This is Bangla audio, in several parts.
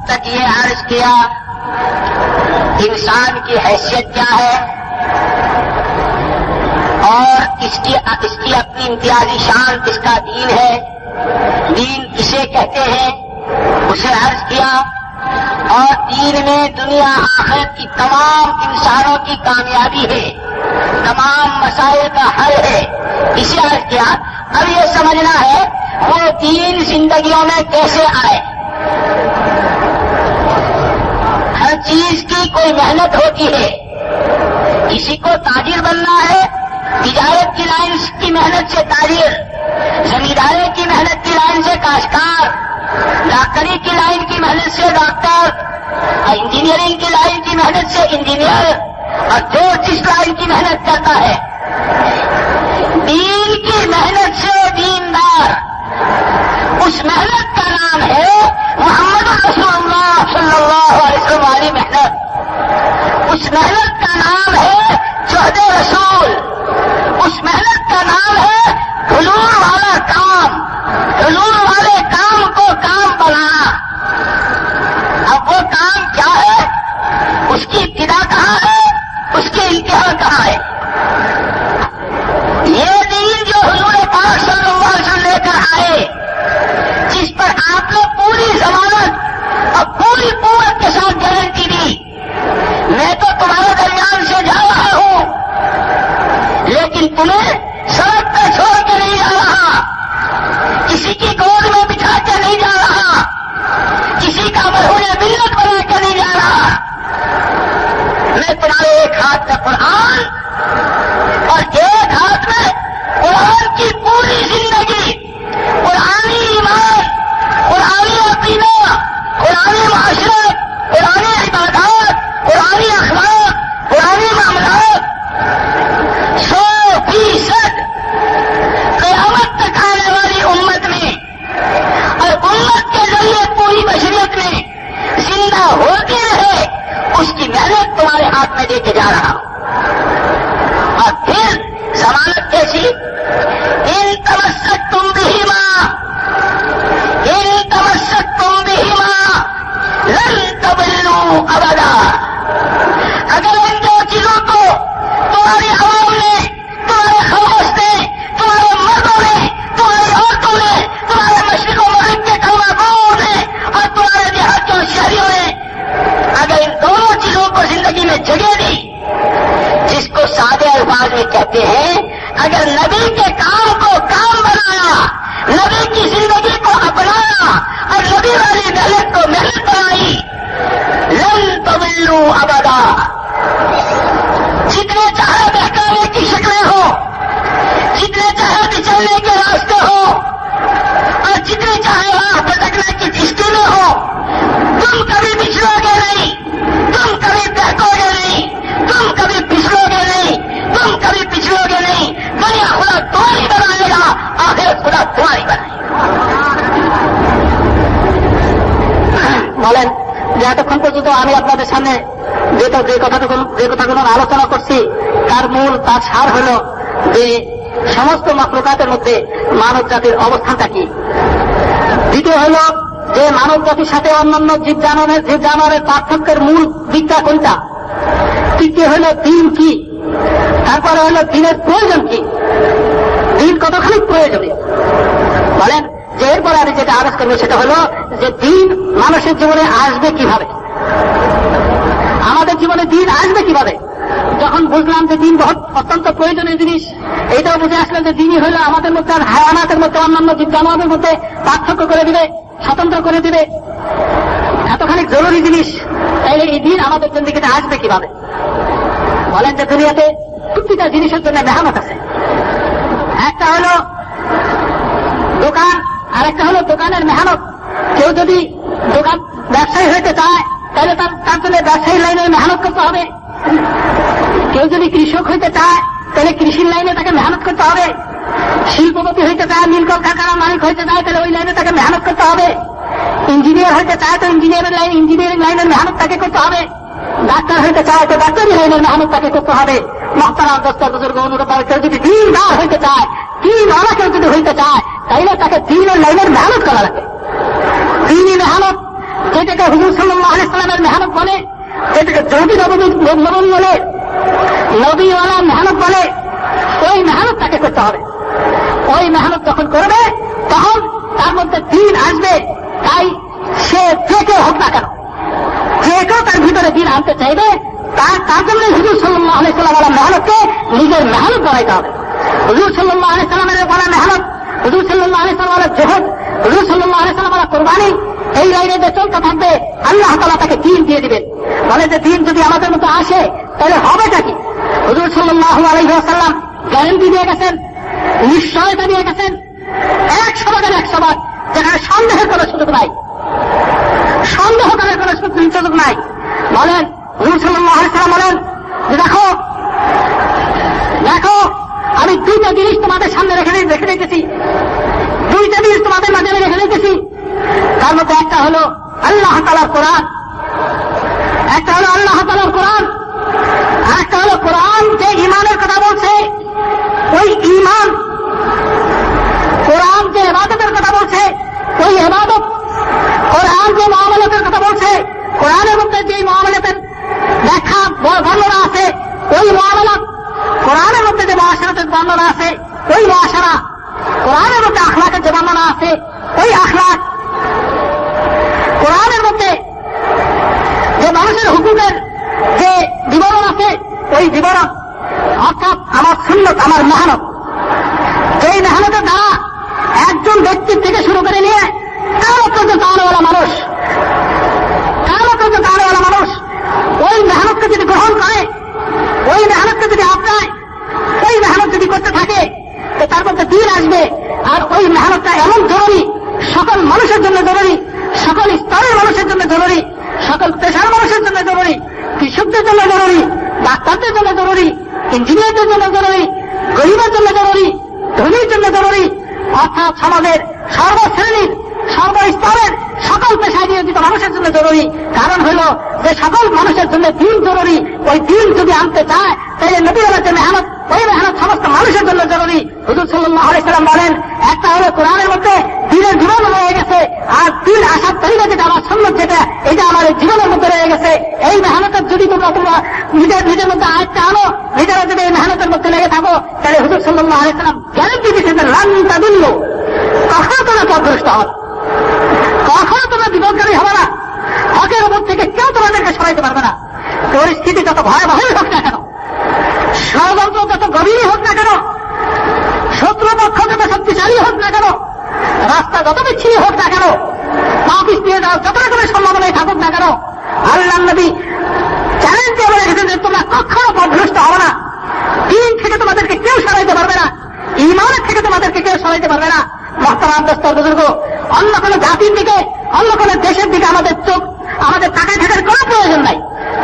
تک یہ عرض کیا انسان کی حیثیت کیا ہے اور اس کی اپنی امتیازی شان کس کا دین ہے، دین کسے کہتے ہیں اسے عرض کیا، اور دین میں دنیا آخرت کی تمام انسانوں کی کامیابی ہے، تمام مسائل کا حل ہے، اسے عرض کیا۔ اب یہ سمجھنا ہے وہ دین زندگیوں میں کیسے آئے۔ ہر چیز کی کوئی محنت ہوتی ہے، کسی کو تاجر بننا ہے، تجارت کی لائن کی محنت سے تاجر، زمینداری کی محنت کی لائن سے کاشتکار، ڈاکٹری کی لائن کی محنت سے ڈاکٹر، اور انجینئرنگ کی لائن کی محنت سے انجینئر، اور جو جس لائن کی محنت کرتا ہے، دین کی محنت سے دیندار، اس محنت کا نام ہے محمد رسول اللہ صلی اللہ علیہ وسلم والی محنت، اس محنت کا نام ہے جہد رسول، اس محنت کا نام ہے حلول والا کام، حلول والے کام کو کام بنانا۔ اب وہ کام کیا ہے، اس کی ابتدا کہاں ہے، اس کی انتہا کہاں ہے۔ یہ دین جو حضور پاک صلی اللہ علیہ وسلم لے کر آئے، جس پر آپ نے پوری ضمانت اور پوری قوت کے ساتھ گارنٹی دی، میں تو تمہارے درمیان سے جا رہا ہوں، لیکن تمہیں سڑک پہ چھوڑ کے نہیں جا رہا، کسی کی گود میں بٹھا کے نہیں جا رہا، کسی کا مرہون ملت بنا کے نہیں جا رہا، میں تمہارے ایک ہاتھ میں قرآن اور ایک ہاتھ میں قرآن کی پوری زندگی، قرآنی ایمان، قرآنی عقیدہ، قرآنی معاشرت، قرآنی عبادات، قرآنی اخلاق، قرآنی معاملات، 100% قیامت تک آنے والی امت میں اور امت کے ذریعے پوری بشریت میں زندہ ہوتی رہے، اس کی محنت تمہارے ہاتھ میں دے کے جا رہا ہوں۔ اور پھر ضمانت کیسی، ان تمسکتم بہما، ان تمسکتم بہما لن تضلوا ابدا۔ اگر ان دو چیزوں کو تمہاری عوام نے، تمہارے خواص نے، تمہارے مردوں نے، تمہاری عورتوں نے، تمہارے مشرق و مغرب کے کلمہ گوؤں نے اور تمہارے دیہات کے شہریوں نے اگر ان دونوں چیزوں کو زندگی میں جگہ دی، جس کو سادے الفاظ میں کہتے ہیں، اگر نبی کے کام کو کام بنایا، نبی کی زندگی کو اپنایا اور نبی والی محنت کو محنت بنائی، لن تضلوا ابدا۔ جتنے چاہے بہکانے کی شکلیں ہوں، جتنے چاہے بچلنے کے راستے ہوں، اور جتنے چاہے راہ بھٹکنے کی کشتییں ہوں، تم کبھی پچھلو گے نہیں، تم کبھی بہکو گے نہیں، تم کبھی پچھلو گے نہیں، تم کبھی پچھلو گے نہیں۔ دنیا خدا تمہاری بنائے گا، آخرت خدا تمہاری بنائے گا۔ বলেন যে এতক্ষণ পর্যন্ত আমি আপনাদের সামনে যে কথাগুলো আলোচনা করছি তার মূল তার সার হল যে সমস্ত মাখলুকাতের মধ্যে মানব জাতির অবস্থানটা কি। দ্বিতীয় হল যে মানব জাতির সাথে অন্যান্য জীব জানোয়ারের পার্থক্যের মূল দিকটা কোনটা। তৃতীয় হল দিন কি, তারপরে হল দিনের প্রয়োজন কি, দিন কতখানি প্রয়োজনীয়। বলেন যে এরপরে আমি যেটা আলোচ করবো সেটা হলো যে দিন মানুষের জীবনে আসবে কিভাবে, আমাদের জীবনে দিন আসবে কিভাবে। যখন বুঝলাম যে দিন অত্যন্ত প্রয়োজনীয় জিনিস, এইটাও বুঝে আসলাম যে দিনই হলো আমাদের মধ্যে আর হায়ানাতের মধ্যে অন্যান্য জীব জানোয়ারের মধ্যে পার্থক্য করে দিবে, স্বতন্ত্র করে দিবে, এতখানি জরুরি জিনিস, তাইলে এই দিন আমাদের জিন্দেগিতে আসবে কিভাবে। বলেন যে দুনিয়াতে প্রতিটা জিনিসের জন্য মেহনত আছে। একটা হলো দোকান, আর একটা হলো দোকানের মেহনত। কেউ যদি দোকান ব্যবসায়ী হইতে চায় তাহলে তার জন্য ব্যবসায়ী লাইনে মেহনত করতে হবে। কেউ যদি কৃষক হইতে চায় তাহলে কৃষির লাইনে তাকে মেহনত করতে হবে। শিল্পপতি হইতে চায়, মিল কলকারখানার মালিক হইতে চায় তাহলে ওই লাইনে তাকে মেহনত করতে হবে। ইঞ্জিনিয়ার হইতে চায় তো ইঞ্জিনিয়ারিং লাইনের মেহনত তাকে করতে হবে। ডাক্তার হইতে চায় তো ডাক্তারি লাইনের মেহনত তাকে করতে হবে। মোহতারাম দোস্ত বুজুর্গ অনুরোধ, কেউ যদি দিনদার হইতে চায়, দিনওয়ালা কেউ যদি হইতে চায় তাইলে তাকে দিনের লাইনের মেহনত করা লাগে। দিনই মেহনত যেটাকে হুজুর সাল্লাল্লাহু আলাইহি সাল্লামের মেহনত বলে, যেটাকে যদি নবী বলে, নবীওয়ালা মেহনত বলে, ওই মেহনত তাকে করতে হবে। ওই মেহনত যখন করবে তখন তার মধ্যে দিন আসবে। তাই সে যে কেউ হোক না কেন, যে কেউ তার ভিতরে দিন আনতে চাইবে, তার জন্য হুজুর সাল্লাল্লাহু আলাইহি সাল্লামের মেহনতকে নিজের মেহনত বানাইতে হবে। হুজুর সাল্লাল্লাহু আলাইহি সাল্লামের বলা মেহনত, হুজুর সাল্লাল্লাহু আলাইহি সাল্লামের জেহাদ, হুজুর সাল্লাল্লাহু আলাইহি সাল্লামের কুরবানি, এই লাইনে যে চলতে থাকবে আল্লাহ তাআলা তাকে দিন দিয়ে দিবেন। বলে যে দিন যদি আমাদের মতো আসে তাহলে হবেটা কি? হুজুর সাল্লাল্লাহু আলাইহি ওয়াসাল্লাম গ্যারান্টি দিয়ে গেছেন, নিশ্চয়তা দিয়ে গেছেন 100 ভাগ, যেখানে সন্দেহের কোনো সুযোগ নাই, সন্দেহ করার কোনো সুযোগ নাই। বলেন হুজুর সাল্লাল্লাহু আলাইহি সাল্লাম বলেন যে দেখো আমি দুইটা জিনিস তোমাদের সামনে রেখে রেখেছি, দুইটা জিনিস তোমাদের মাঝে রেখে রেখেছি। তার মধ্যে একটা হলো আল্লাহ তাআলার কোরআন, একটা হলো আল্লাহ তাআলার কোরআন, আর একটা হলো কোরআন যে ঈমানের কথা বলছে, ওই ঈমান, কোরআন যে ইবাদতের কথা বলছে ওই ইবাদত, কোরআন যে মুআমালাতের কথা বলছে, কোরআনের মধ্যে যে মুআমালাতের ব্যাখ্যা বর্ণনা আছে ওই মুআমালাত, কোরআনের মধ্যে যে মুআশারাতের বর্ণনা আছে ওই মুআশারা, কোরআনের মধ্যে আখলাকের যে বর্ণনা আছে ওই আখলাক, কোরআনের মধ্যে যে মানুষের হুকুমের যে বিবরণ আছে ওই বিবরণ, অর্থাৎ আমার সুন্নত, আমার মেহনত, যেই মেহনতের দ্বারা একজন ব্যক্তির থেকে শুরু করে নিয়ে কারো পর্যন্ত আনেওয়ালা মানুষ, ওই মেহনতকে যদি গ্রহণ করে, ওই মেহনতকে যদি আপনায়, ওই মেহনত যদি করতে থাকে তো তার মধ্যে দিন আসবে। আর ওই মেহনতটা এমন জরুরি, সকল মানুষের জন্য জরুরি, সকল স্তরের মানুষের জন্য জরুরি, সকল পেশার মানুষের জন্য জরুরি, কৃষকদের জন্য জরুরি, ডাক্তারদের জন্য জরুরি, ইঞ্জিনিয়ারদের জন্য জরুরি, গরিবের জন্য জরুরি, ধনীর জন্য জরুরি, অর্থাৎ সমাজের সর্বশ্রেণীর সর্বস্তরের সকল পেশায় নিয়োজিত মানুষের জন্য জরুরি। কারণ হল যে সকল মানুষের জন্য দিন জরুরি, ওই দিন যদি আনতে চায় তাহলে নবীর যে মেহনত, ওই মেহনত সমস্ত মানুষের জন্য জরুরি। হুজুর সাল্লাল্লাহু আলাইহি সাল্লাম বলেন একটা হলো কোরআনের মধ্যে দিনের জীবন রয়ে গেছে, আর দিন আসার তরিকা যেটা আমার সুন্নত, যেটা এটা আমার জীবনের মধ্যে রয়ে গেছে। এই মেহনতের যদি তোমরা নিজের মধ্যে আয়ত্তে আনো, নিজেরা যদি এই মেহনতের মধ্যে লেগে থাকো, তাহলে হুজুর সাল্লাল্লাহু আলাইহি সাল্লাম গ্যারান্টি দিয়েছেন লান তাদিল্লু, কখনো তোমরা পথভ্রষ্ট হবে, কখনো তোমরা বিপদকারী হবে না, হকের উপর থেকে কেউ তোমাদেরকে সরাইতে পারবে না। পরিস্থিতি যত ভয়াবহই হোক না কেন, ষড়যন্ত্র যত গভীরই হোক না কেন, শত্রুপক্ষ যত শক্তিশালী হোক না কেন, রাস্তা যত বিচ্ছিন্ন হোক না কেন, পাকিস দিয়ে যাও যত রকমের সম্ভাবনায় থাকুক না কেন, আল্লাহ নবী চ্যালেঞ্জ দিয়ে বলে রেখেছেন যে তোমরা কখনো পথভ্রষ্ট হবে না। দিন থেকে তোমাদেরকে কেউ সরাইতে পারবে না, ঈমানের থেকে তোমাদেরকে কেউ সরাইতে পারবে না। মহতারাম দোস্ত বুজুর্গ, অন্য কোন জাতির দিকে, অন্য কোন দেশের দিকে আমাদের চোখ, আমাদের তাকায় থাকার কোন প্রয়োজন নাই,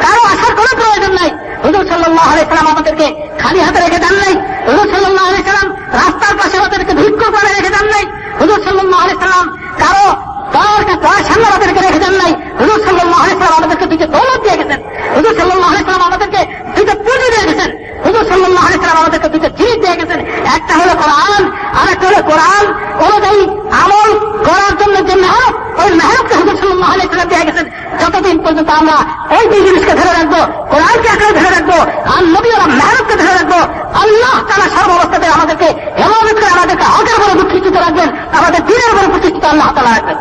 কারো আসার কোন প্রয়োজন নাই। হুজুর সাল্লাল্লাহু আলাইহি সাল্লাম আমাদেরকে খালি হাতে রেখে দেন নাই, হুজুর সাল্লাল্লাহু আলাইহি সাল্লাম রাস্তার পাশে আমাদেরকে ভিক্ষুক করে রেখে দেন নাই, হুজুর সাল্লাল্লাহু আলাইহি সাল্লাম কারো দয়ার সামনে আমাদেরকে রেখে দেন নাই, হুজুর সাল্লাল্লাহু আলাইহি সাল্লাম আমাদেরকে দুইটা দৌলত দিয়ে গেছেন, হুজুর সাল্লাল্লাহু আলাইহি সাল্লাম আমাদেরকে দুইটা পুঁজি দিয়ে গেছেন, হুজুর সাল্লাল্লাহু আলাইহি সাল্লাম আমাদেরকে দুইটা জিনিস দিয়ে গেছেন। একটা হলো কোরআন, আর একটা হলো কোরআন অনুযায়ী আমল করার জন্য যে মেহনত, ওই মেহনতকে হুজুর সাল্লাল্লাহু আলাইহি সাল্লাম দিয়ে গেছেন। যতদিন পর্যন্ত আমরা ওই দুই জিনিসকে ধরে রাখবো, কোরআনকে আঁকড়ে ধরে রাখবো, আর নবী ওরা মেহনতকে ধরে রাখবো, আল্লাহ তাআলা সর্বাবস্থাতে আমাদেরকে হেফাজত করে আমাদেরকে হকের উপরে প্রতিষ্ঠিত রাখবেন, আমাদের দিনের উপরে প্রতিষ্ঠিত আল্লাহ তাআলা রাখবেন।